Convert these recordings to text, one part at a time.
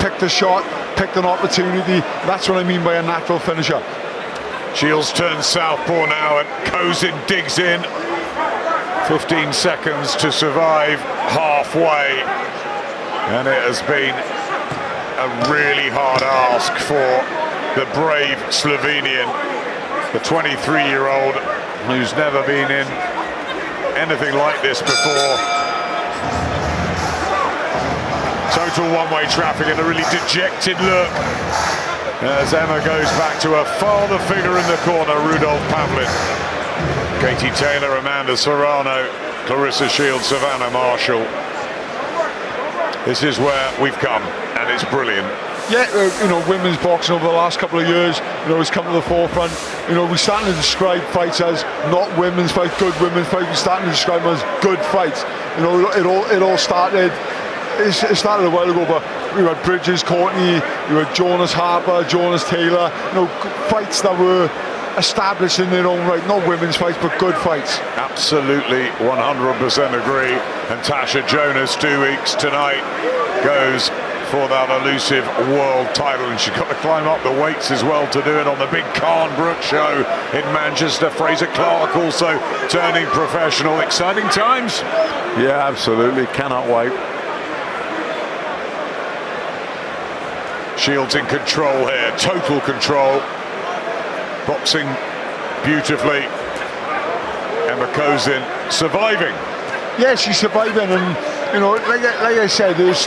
picked a shot, picked an opportunity. That's what I mean by a natural finisher. Shields turns southpaw now and Kozin digs in. 15 seconds to survive halfway, and it has been a really hard ask for the brave Slovenian, the 23-year-old who's never been in anything like this before. Total one-way traffic and a really dejected look as Emma goes back to her father figure in the corner, Rudolf Pavlin. Katie Taylor, Amanda Serrano, Clarissa Shields, Savannah Marshall. This is where we've come, and it's brilliant. Yeah, you know, women's boxing over the last couple of years, you know, has come to the forefront. You know, we're starting to describe fights as not women's fights, good women's fights. We're starting to describe them as good fights. You know, it all started. It started a while ago, but we had Bridges, Courtney, you had Jonas Harper, Jonas Taylor. You know, fights that were established in their own right, not women's fights, but good fights. Absolutely, 100% agree. And Tasha Jonas, 2 weeks tonight, goes for that elusive world title, and she's got to climb up the weights as well to do it on the big Khan Brook show in Manchester. Fraser Clark also turning professional. Exciting times. Yeah, absolutely, cannot wait. Shields in control here, total control. Boxing beautifully. Emma Kozin surviving. Yeah, she's surviving, and you know, like I said, there's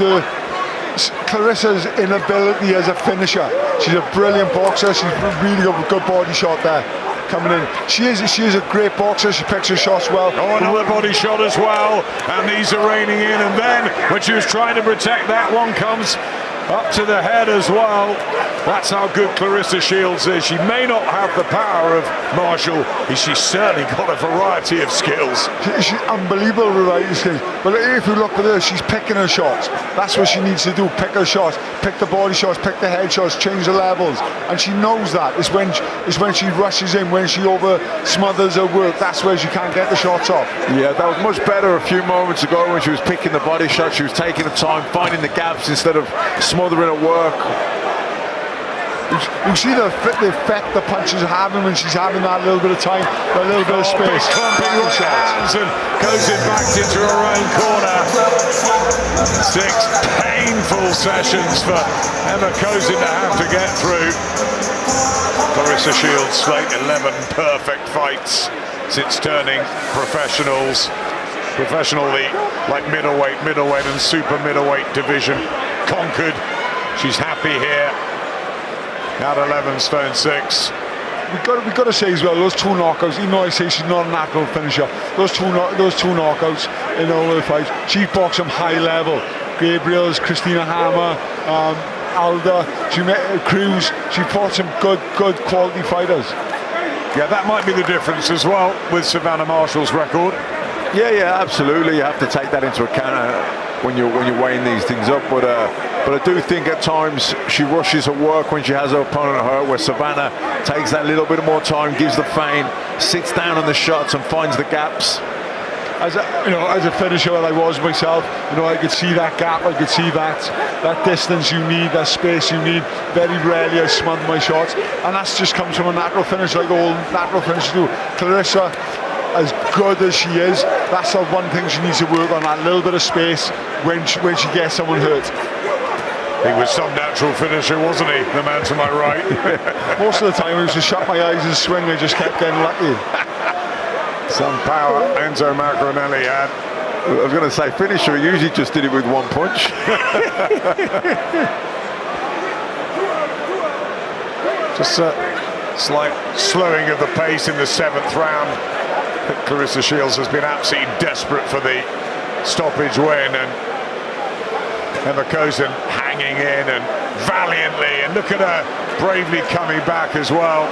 Clarissa's inability as a finisher. She's a brilliant boxer. She's really got a good body shot there coming in. She is a great boxer. She picks her shots well. Oh, another body shot as well, and these are raining in. And then when she was trying to protect that one, comes up to the head as well. That's how good Clarissa Shields is. She may not have the power of Marshall, but she's certainly got a variety of skills. She's unbelievable variety of skills. But if you look at her, she's picking her shots. That's what she needs to do, pick her shots, pick the body shots, pick the head shots, change the levels. And she knows that. It's when she rushes in, when she over smothers her work, that's where she can't get the shots off. Yeah, that was much better a few moments ago when she was picking the body shot. She was taking the time, finding the gaps instead of smothering her work. You see the effect the punches are having when she's having that little bit of time, that little bit of space. Clumping right hands and goes it back into her own corner. 6 painful sessions for Emma Kozin to have to get through. Clarissa Shields slate 11 perfect fights since turning professionally, like middleweight and super middleweight division conquered. She's happy here. At 11 stone 6. We've got to say as well, those 2 knockouts, even though I say she's not a natural finisher, those two knockouts in all the fights, she boxed them high level. Gabriels, Christina Hammer, Alda, Cruz, she fought some good quality fighters. Yeah, that might be the difference as well with Savannah Marshall's record. Yeah, absolutely. You have to take that into account when you're weighing these things up. But I do think at times she rushes her work when she has her opponent hurt, where Savannah takes that little bit more time, gives the feint, sits down on the shots and finds the gaps. As a finisher that I was myself, you know, I could see that gap, I could see that distance you need, that space you need. Very rarely I smother my shots, and that's just comes from a natural finish, like all natural finishers do. Clarissa, as good as she is, that's the one thing she needs to work on, that little bit of space when she gets someone hurt. He was some natural finisher, wasn't he, the man to my right? Most of the time I used to shut my eyes and swing, I just kept getting lucky. Some power Enzo Macronelli had. I was going to say finisher, he usually just did it with one punch. Just a slight slowing of the pace in the 7th round. I think Clarissa Shields has been absolutely desperate for the stoppage win, and Emma Kozin hanging in and valiantly, and look at her bravely coming back as well.